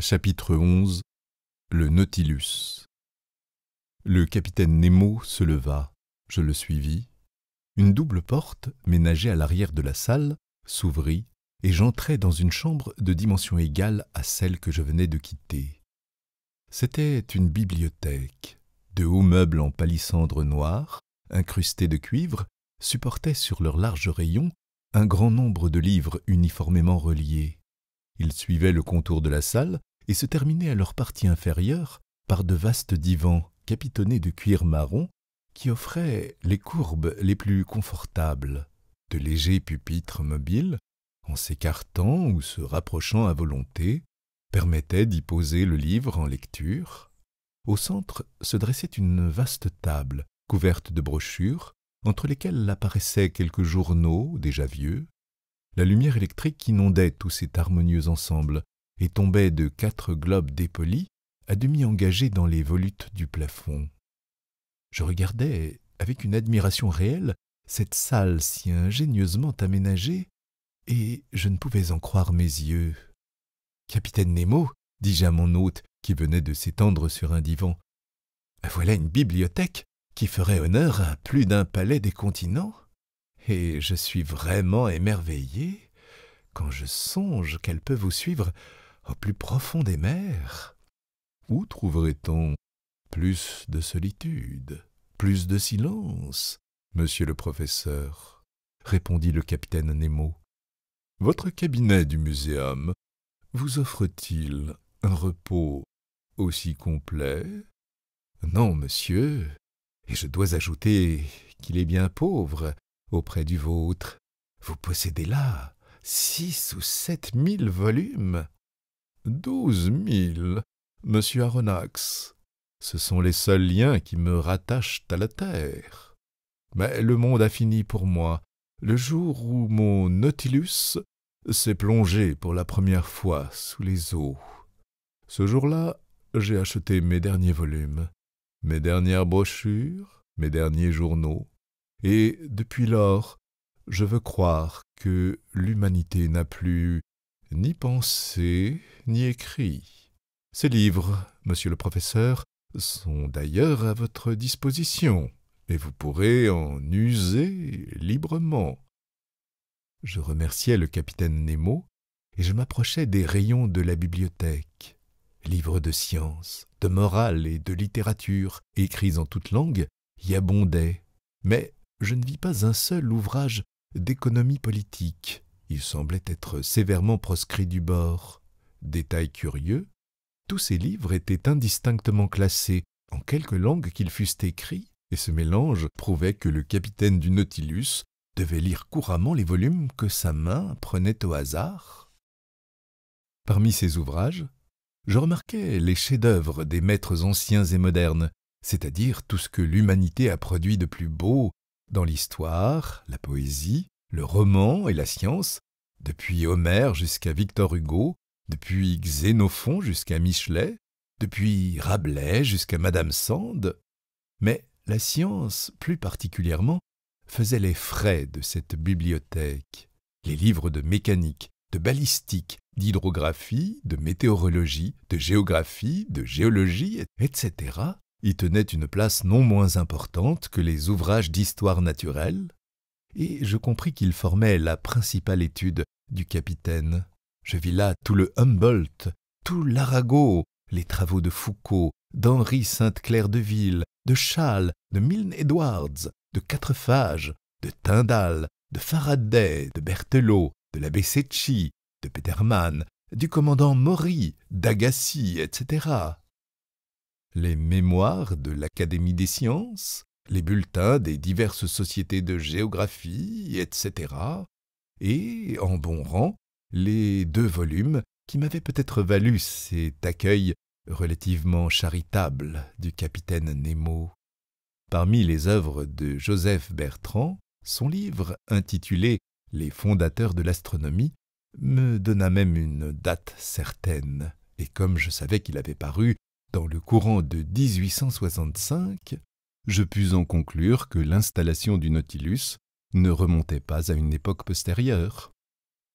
Chapitre 11. Le Nautilus. Le capitaine Nemo se leva. Je le suivis. Une double porte, ménagée à l'arrière de la salle, s'ouvrit et j'entrai dans une chambre de dimension égale à celle que je venais de quitter. C'était une bibliothèque. De hauts meubles en palissandre noir, incrustés de cuivre, supportaient sur leurs larges rayons un grand nombre de livres uniformément reliés. Ils suivaient le contour de la salle et se terminaient à leur partie inférieure par de vastes divans capitonnés de cuir marron qui offraient les courbes les plus confortables, de légers pupitres mobiles, en s'écartant ou se rapprochant à volonté, permettaient d'y poser le livre en lecture. Au centre se dressait une vaste table, couverte de brochures, entre lesquelles apparaissaient quelques journaux déjà vieux. La lumière électrique inondait tout cet harmonieux ensemble et tombait de 4 globes dépolis à demi engagés dans les volutes du plafond. Je regardais avec une admiration réelle cette salle si ingénieusement aménagée, et je ne pouvais en croire mes yeux. « Capitaine Nemo, dis-je à mon hôte qui venait de s'étendre sur un divan, voilà une bibliothèque qui ferait honneur à plus d'un palais des continents, et je suis vraiment émerveillé quand je songe qu'elle peut vous suivre au plus profond des mers. Où trouverait-on plus de solitude, plus de silence, monsieur le professeur ?» répondit le capitaine Nemo. « Votre cabinet du muséum vous offre-t-il un repos aussi complet ? Non, monsieur, et je dois ajouter qu'il est bien pauvre auprès du vôtre. Vous possédez là 6 ou 7 000 volumes. 12 000, monsieur Aronnax. Ce sont les seuls liens qui me rattachent à la terre. Mais le monde a fini pour moi le jour où mon Nautilus s'est plongé pour la première fois sous les eaux. Ce jour-là, j'ai acheté mes derniers volumes, mes dernières brochures, mes derniers journaux, et depuis lors, je veux croire que l'humanité n'a plus ni pensé ni écrit. Ces livres, monsieur le professeur, sont d'ailleurs à votre disposition, et vous pourrez en user librement. » Je remerciai le capitaine Nemo, et je m'approchai des rayons de la bibliothèque. Livres de science, de morale et de littérature, écrits en toutes langues, y abondaient, mais je ne vis pas un seul ouvrage d'économie politique. Il semblait être sévèrement proscrit du bord. Détail curieux, tous ces livres étaient indistinctement classés, en quelque langue qu'ils fussent écrits, et ce mélange prouvait que le capitaine du Nautilus devait lire couramment les volumes que sa main prenait au hasard. Parmi ces ouvrages, je remarquai les chefs-d'œuvre des maîtres anciens et modernes, c'est-à-dire tout ce que l'humanité a produit de plus beau dans l'histoire, la poésie, le roman et la science, depuis Homère jusqu'à Victor Hugo, depuis Xénophon jusqu'à Michelet, depuis Rabelais jusqu'à Madame Sand. Mais la science, plus particulièrement, faisait les frais de cette bibliothèque. Les livres de mécanique, de balistique, d'hydrographie, de météorologie, de géographie, de géologie, etc., y tenaient une place non moins importante que les ouvrages d'histoire naturelle, et je compris qu'ils formaient la principale étude du capitaine. Je vis là tout le Humboldt, tout l'Arago, les travaux de Foucault, d'Henri Sainte-Claire-Deville, de Chasles, de Milne-Edwards, de Quatrefages, de Tyndall, de Faraday, de Berthelot, de l'abbé Secchi, de Petermann, du commandant Maury, d'Agassi, etc. Les mémoires de l'Académie des sciences, les bulletins des diverses sociétés de géographie, etc. Et, en bon rang, les 2 volumes qui m'avaient peut-être valu cet accueil relativement charitable du capitaine Nemo. Parmi les œuvres de Joseph Bertrand, son livre intitulé « Les fondateurs de l'astronomie » me donna même une date certaine, et comme je savais qu'il avait paru dans le courant de 1865, je pus en conclure que l'installation du Nautilus ne remontait pas à une époque postérieure.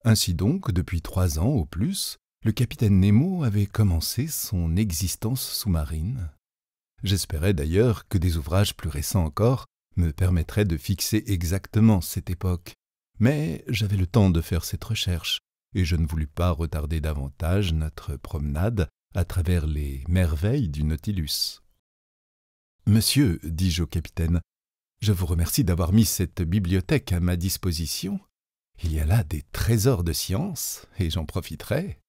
Ainsi donc, depuis 3 ans au plus, Le capitaine Nemo avait commencé son existence sous-marine. J'espérais d'ailleurs que des ouvrages plus récents encore me permettraient de fixer exactement cette époque. Mais j'avais le temps de faire cette recherche, et je ne voulus pas retarder davantage notre promenade à travers les merveilles du Nautilus. « Monsieur, dis-je au capitaine, je vous remercie d'avoir mis cette bibliothèque à ma disposition. Il y a là des trésors de science, et j'en profiterai. »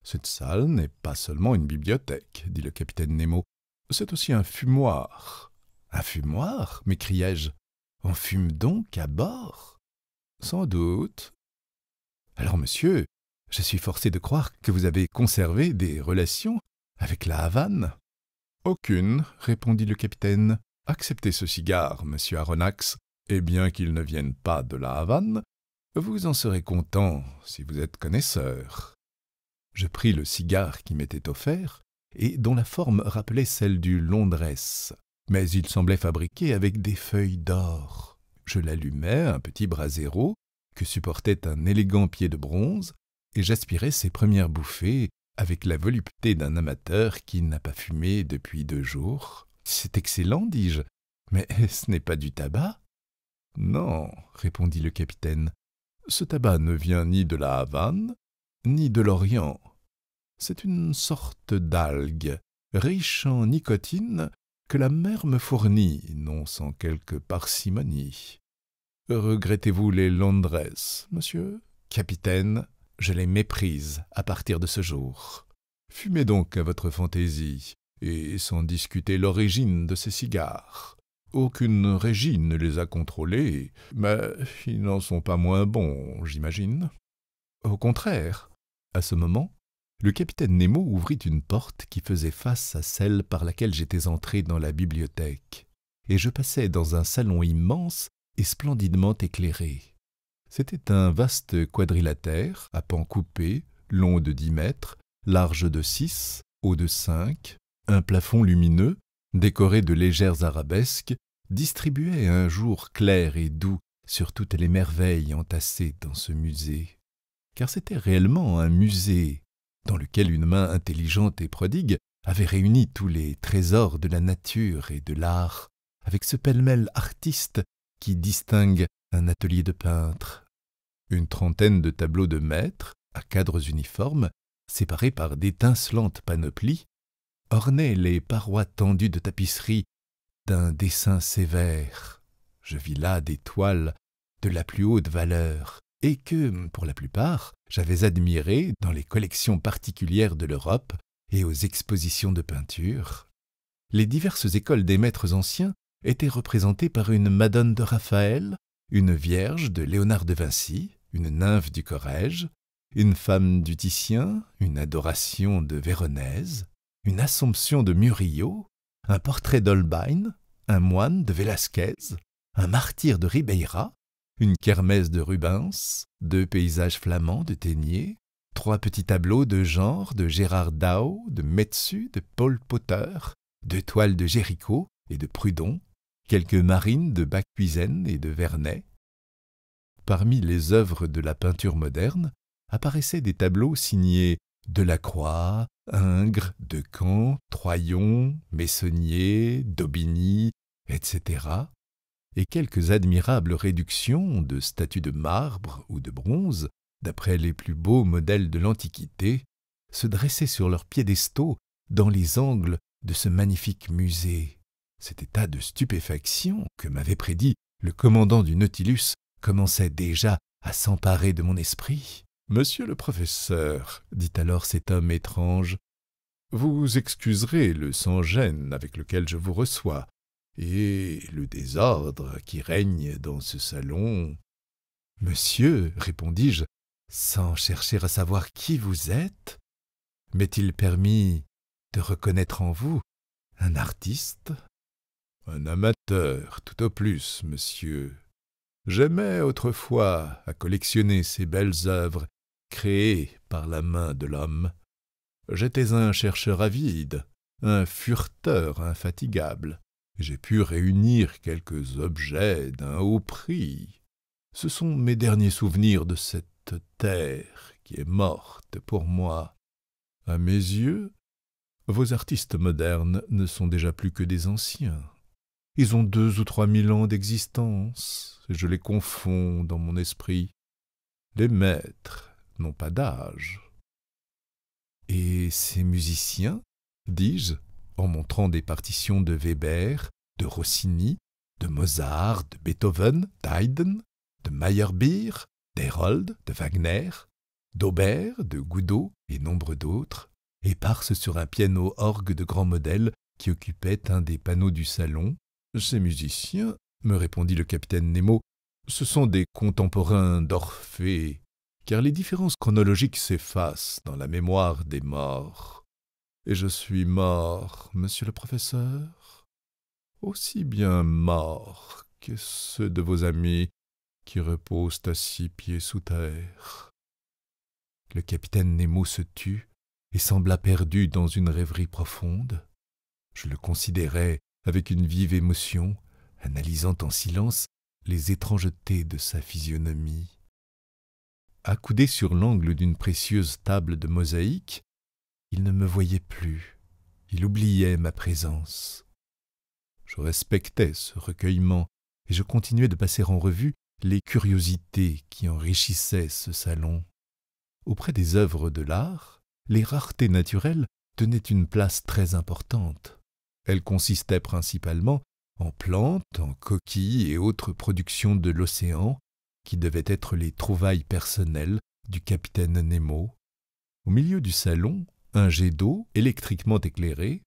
« Cette salle n'est pas seulement une bibliothèque, dit le capitaine Nemo. C'est aussi un fumoir. »« Un fumoir » m'écriai-je. « On fume donc à bord ?»« Sans doute. »« Alors, monsieur, je suis forcé de croire que vous avez conservé des relations avec la Havane. »« Aucune, répondit le capitaine. Acceptez ce cigare, monsieur Aronnax, et bien qu'il ne vienne pas de la Havane, vous en serez content si vous êtes connaisseur. » Je pris le cigare qui m'était offert et dont la forme rappelait celle du Londrès, mais il semblait fabriqué avec des feuilles d'or. Je l'allumai à un petit brasero que supportait un élégant pied de bronze et j'aspirai ses premières bouffées avec la volupté d'un amateur qui n'a pas fumé depuis 2 jours. « C'est excellent, dis-je, mais ce n'est pas du tabac ?»« Non, répondit le capitaine, ce tabac ne vient ni de la Havane, ni de l'Orient. C'est une sorte d'algue, riche en nicotine, que la mer me fournit, non sans quelque parcimonie. Regrettez-vous les Londrès, monsieur ? Capitaine, je les méprise à partir de ce jour. Fumez donc à votre fantaisie, et sans discuter l'origine de ces cigares. Aucune régie ne les a contrôlés, mais ils n'en sont pas moins bons, j'imagine. Au contraire. À ce moment, le capitaine Nemo ouvrit une porte qui faisait face à celle par laquelle j'étais entré dans la bibliothèque, et je passai dans un salon immense et splendidement éclairé. C'était un vaste quadrilatère, à pans coupés, long de 10 mètres, large de 6, haut de 5, un plafond lumineux, décoré de légères arabesques, distribuait un jour clair et doux sur toutes les merveilles entassées dans ce musée. Car c'était réellement un musée dans lequel une main intelligente et prodigue avait réuni tous les trésors de la nature et de l'art, avec ce pêle-mêle artiste qui distingue un atelier de peintre. Une trentaine de tableaux de maîtres, à cadres uniformes, séparés par d'étincelantes panoplies, ornaient les parois tendues de tapisserie d'un dessin sévère. Je vis là des toiles de la plus haute valeur, et que, pour la plupart, j'avais admirées dans les collections particulières de l'Europe et aux expositions de peinture. Les diverses écoles des maîtres anciens étaient représentées par une Madone de Raphaël, une Vierge de Léonard de Vinci, une nymphe du Corrège, une femme du Titien, une Adoration de Véronèse, une Assomption de Murillo, un portrait d'Holbein, un moine de Velázquez, un martyr de Ribeira, une kermesse de Rubens, 2 paysages flamands de Téniers, 3 petits tableaux de genre de Gérard Dow, de Metsu, de Paul Potter, 2 toiles de Géricault et de Prudhon, quelques marines de Bakhuyzen et de Vernet. Parmi les œuvres de la peinture moderne apparaissaient des tableaux signés Delacroix, Ingres, Decamps, Troyon, Meissonnier, Daubigny, etc., et quelques admirables réductions de statues de marbre ou de bronze, d'après les plus beaux modèles de l'Antiquité, se dressaient sur leurs piédestaux dans les angles de ce magnifique musée. Cet état de stupéfaction que m'avait prédit le commandant du Nautilus commençait déjà à s'emparer de mon esprit. « Monsieur le professeur, dit alors cet homme étrange, vous excuserez le sans-gêne avec lequel je vous reçois, et le désordre qui règne dans ce salon. »« Monsieur, répondis-je, sans chercher à savoir qui vous êtes, m'est-il permis de reconnaître en vous un artiste ?»« Un amateur, tout au plus, monsieur. J'aimais autrefois à collectionner ces belles œuvres créées par la main de l'homme. J'étais un chercheur avide, un fureteur infatigable. J'ai pu réunir quelques objets d'un haut prix. Ce sont mes derniers souvenirs de cette terre qui est morte pour moi. À mes yeux, vos artistes modernes ne sont déjà plus que des anciens. Ils ont 2 ou 3 000 ans d'existence, et je les confonds dans mon esprit. Les maîtres n'ont pas d'âge. Et ces musiciens, dis-je, en montrant des partitions de Weber, de Rossini, de Mozart, de Beethoven, d'Haydn, de Meyerbeer, d'Herold, de Wagner, d'Auber, de Gounod et nombre d'autres, éparses sur un piano-orgue de grand modèle qui occupait un des panneaux du salon. Ces musiciens, me répondit le capitaine Nemo, ce sont des contemporains d'Orphée, car les différences chronologiques s'effacent dans la mémoire des morts. Et je suis mort, monsieur le professeur, aussi bien mort que ceux de vos amis qui reposent à 6 pieds sous terre. Le capitaine Nemo se tut et sembla perdu dans une rêverie profonde. Je le considérais avec une vive émotion, analysant en silence les étrangetés de sa physionomie. Accoudé sur l'angle d'une précieuse table de mosaïque, il ne me voyait plus, il oubliait ma présence. Je respectais ce recueillement et je continuais de passer en revue les curiosités qui enrichissaient ce salon. Auprès des œuvres de l'art, les raretés naturelles tenaient une place très importante. Elles consistaient principalement en plantes, en coquilles et autres productions de l'océan qui devaient être les trouvailles personnelles du capitaine Nemo. Au milieu du salon, un jet d'eau, électriquement éclairé,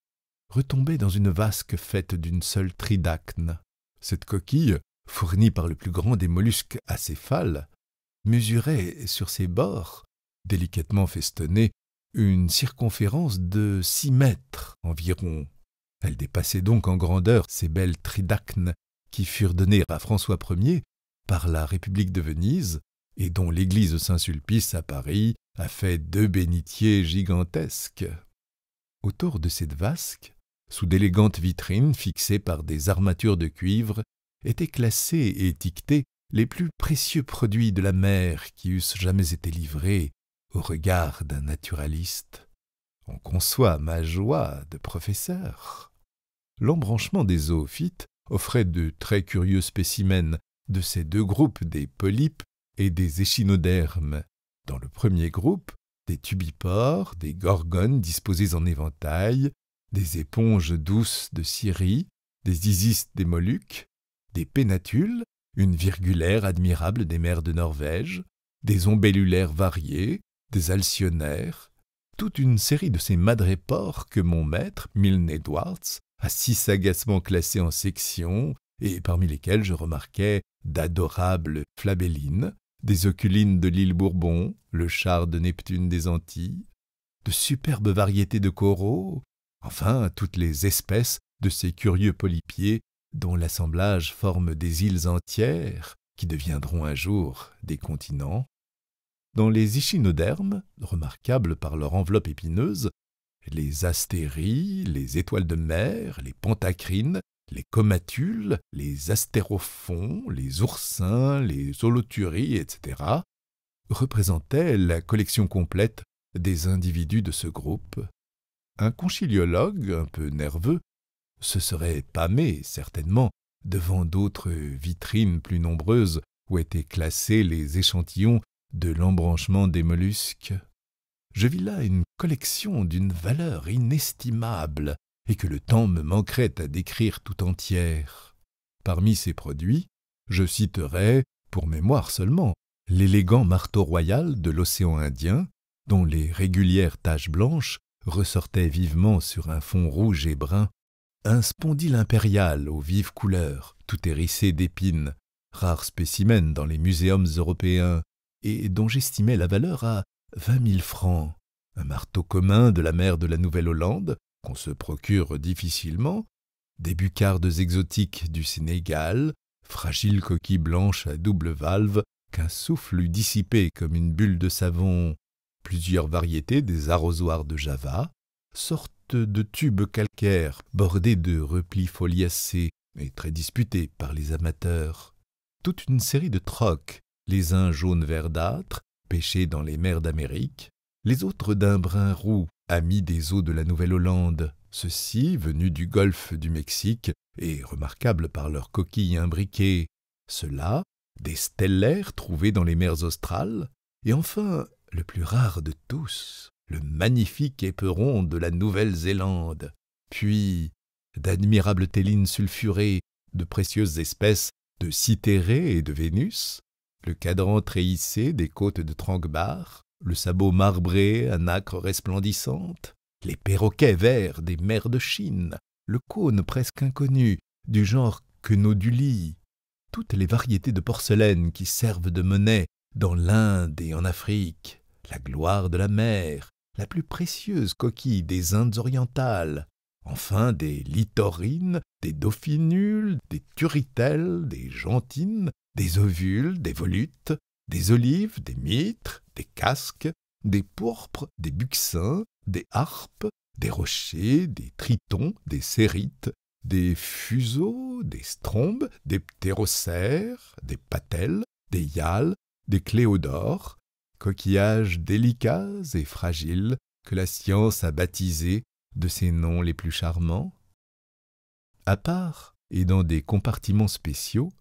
retombait dans une vasque faite d'une seule tridacne. Cette coquille, fournie par le plus grand des mollusques acéphales, mesurait sur ses bords, délicatement festonnés, une circonférence de 6 mètres environ. Elle dépassait donc en grandeur ces belles tridacnes qui furent données à François Ier par la République de Venise et dont l'église Saint-Sulpice à Paris a fait 2 bénitiers gigantesques. Autour de cette vasque, sous d'élégantes vitrines fixées par des armatures de cuivre, étaient classés et étiquetés les plus précieux produits de la mer qui eussent jamais été livrés au regard d'un naturaliste. On conçoit ma joie de professeur. L'embranchement des zoophytes offrait de très curieux spécimens de ces 2 groupes des polypes et des échinodermes. Dans le premier groupe, des tubipores, des gorgones disposées en éventail, des éponges douces de Syrie, des isistes des Moluques, des pénatules, une virgulaire admirable des mers de Norvège, des ombellulaires variés, des alcyonnaires, toute une série de ces madrépores que mon maître, Milne Edwards, a si sagacement classés en sections, et parmi lesquels je remarquais d'adorables flabellines, des oculines de l'île Bourbon, le char de Neptune des Antilles, de superbes variétés de coraux, enfin toutes les espèces de ces curieux polypiers dont l'assemblage forme des îles entières qui deviendront un jour des continents. Dans les échinodermes, remarquables par leur enveloppe épineuse, les astéries, les étoiles de mer, les pentacrines, les comatules, les astérophons, les oursins, les holoturies, etc., représentaient la collection complète des individus de ce groupe. Un conchyliologue, un peu nerveux, se serait pâmé, certainement, devant d'autres vitrines plus nombreuses où étaient classés les échantillons de l'embranchement des mollusques. Je vis là une collection d'une valeur inestimable et que le temps me manquerait à décrire tout entière. Parmi ces produits, je citerai, pour mémoire seulement, l'élégant marteau royal de l'océan Indien, dont les régulières taches blanches ressortaient vivement sur un fond rouge et brun, un spondyle impérial aux vives couleurs, tout hérissé d'épines, rare spécimen dans les muséums européens, et dont j'estimais la valeur à 20 000 francs, un marteau commun de la mer de la Nouvelle-Hollande, qu'on se procure difficilement, des buccardes exotiques du Sénégal, fragiles coquilles blanches à double valve qu'un souffle eût dissipées comme une bulle de savon, plusieurs variétés des arrosoirs de Java, sortes de tubes calcaires bordés de replis foliacés et très disputés par les amateurs, toute une série de troques, les uns jaunes verdâtres, pêchés dans les mers d'Amérique, les autres d'un brun roux amis des eaux de la Nouvelle-Hollande, ceux-ci venus du golfe du Mexique et remarquables par leurs coquilles imbriquées, ceux-là, des stellaires trouvés dans les mers australes, et enfin, le plus rare de tous, le magnifique éperon de la Nouvelle-Zélande, puis d'admirables tellines sulfurées, de précieuses espèces de Cythérée et de Vénus, le cadran treillissé des côtes de Tranquebar, le sabot marbré à nacre resplendissante, les perroquets verts des mers de Chine, le cône presque inconnu du genre Quenoduli, toutes les variétés de porcelaine qui servent de monnaie dans l'Inde et en Afrique, la gloire de la mer, la plus précieuse coquille des Indes orientales, enfin des littorines, des dauphinules, des turritelles, des gentines, des ovules, des volutes, des olives, des mitres, des casques, des pourpres, des buccins, des harpes, des rochers, des tritons, des cérites, des fuseaux, des strombes, des ptérocères, des patelles, des hyales, des cléodores, coquillages délicats et fragiles que la science a baptisés de ses noms les plus charmants. À part et dans des compartiments spéciaux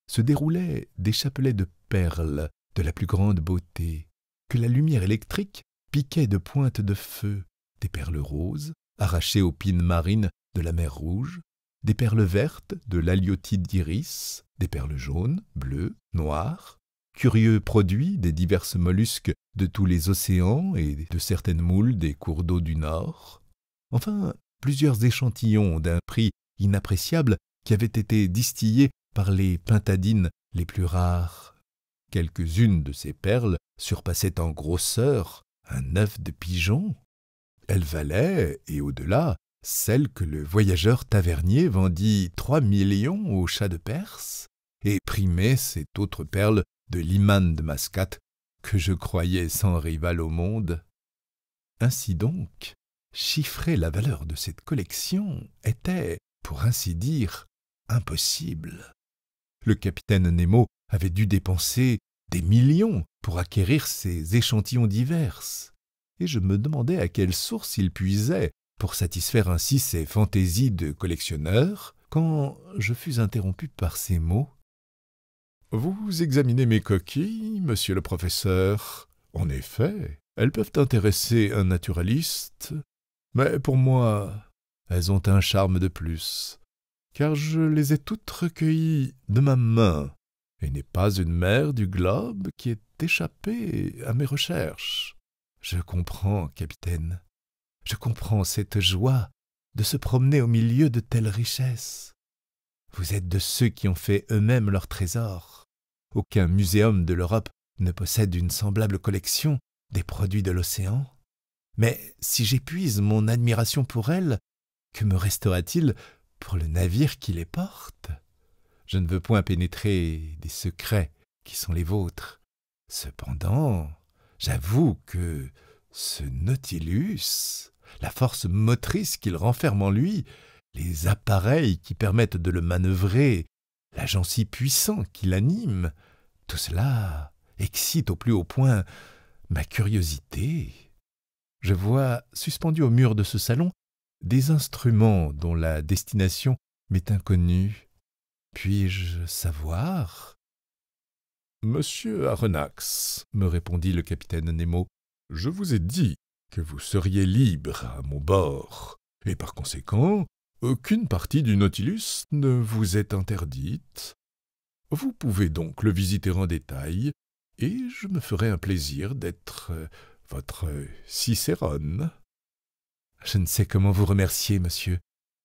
se déroulaient des chapelets de perles de la plus grande beauté, que la lumière électrique piquait de pointes de feu, des perles roses, arrachées aux pines marines de la mer Rouge, des perles vertes de l'haliotide d'iris, des perles jaunes, bleues, noires, curieux produits des diverses mollusques de tous les océans et de certaines moules des cours d'eau du Nord. Enfin, plusieurs échantillons d'un prix inappréciable qui avaient été distillés par les pintadines les plus rares. Quelques-unes de ces perles surpassaient en grosseur un œuf de pigeon. Elles valaient, et au-delà, celles que le voyageur tavernier vendit 3 millions au chat de Perse, et primait cette autre perle de l'imam de Mascate que je croyais sans rival au monde. Ainsi donc, chiffrer la valeur de cette collection était, pour ainsi dire, impossible. Le capitaine Nemo avait dû dépenser des millions pour acquérir ces échantillons divers, et je me demandais à quelle source il puisait pour satisfaire ainsi ses fantaisies de collectionneur, quand je fus interrompu par ces mots. « Vous examinez mes coquilles, monsieur le professeur. En effet, elles peuvent intéresser un naturaliste, mais pour moi, elles ont un charme de plus, car je les ai toutes recueillies de ma main, et n'est pas une mer du globe qui est échappée à mes recherches. Je comprends, capitaine, je comprends cette joie de se promener au milieu de telles richesses. Vous êtes de ceux qui ont fait eux-mêmes leurs trésors. Aucun muséum de l'Europe ne possède une semblable collection des produits de l'océan. Mais si j'épuise mon admiration pour elles, que me restera-t-il pour le navire qui les porte? Je ne veux point pénétrer des secrets qui sont les vôtres. Cependant, j'avoue que ce Nautilus, la force motrice qu'il renferme en lui, les appareils qui permettent de le manœuvrer, l'agent si puissant qui l'anime, tout cela excite au plus haut point ma curiosité. Je vois, suspendus au mur de ce salon, des instruments dont la destination m'est inconnue. Puis-je savoir? « Monsieur Aronnax, me répondit le capitaine Nemo, je vous ai dit que vous seriez libre à mon bord, et par conséquent, aucune partie du Nautilus ne vous est interdite. Vous pouvez donc le visiter en détail, et je me ferai un plaisir d'être votre Cicérone. » Je ne sais comment vous remercier, monsieur,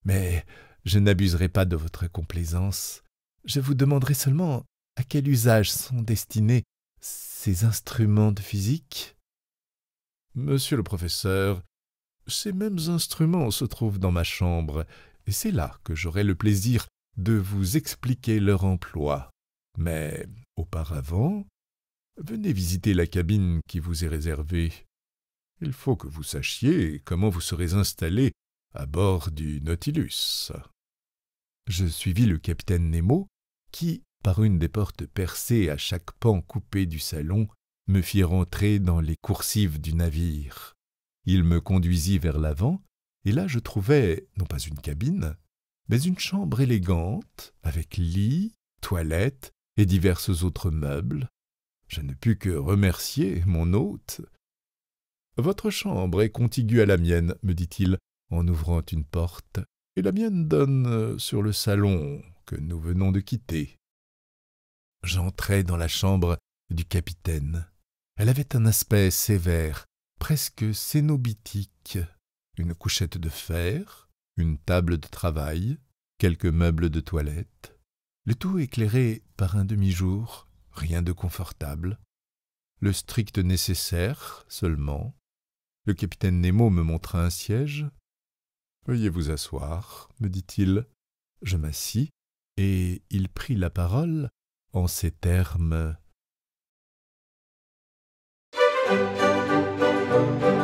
mais je n'abuserai pas de votre complaisance. Je vous demanderai seulement à quel usage sont destinés ces instruments de physique. Monsieur le professeur, ces mêmes instruments se trouvent dans ma chambre, et c'est là que j'aurai le plaisir de vous expliquer leur emploi. Mais auparavant, venez visiter la cabine qui vous est réservée. Il faut que vous sachiez comment vous serez installé à bord du Nautilus. Je suivis le capitaine Nemo, qui, par une des portes percées à chaque pan coupé du salon, me fit rentrer dans les coursives du navire. Il me conduisit vers l'avant, et là je trouvai, non pas une cabine, mais une chambre élégante, avec lit, toilette et diverses autres meubles. Je ne pus que remercier mon hôte. « Votre chambre est contiguë à la mienne, me dit-il, en ouvrant une porte, et la mienne donne sur le salon que nous venons de quitter. » J'entrai dans la chambre du capitaine. Elle avait un aspect sévère, presque cénobitique. Une couchette de fer, une table de travail, quelques meubles de toilette, le tout éclairé par un demi-jour, rien de confortable, le strict nécessaire seulement. Le capitaine Nemo me montra un siège. « Veuillez vous asseoir, me dit-il. » Je m'assis, et il prit la parole en ces termes. «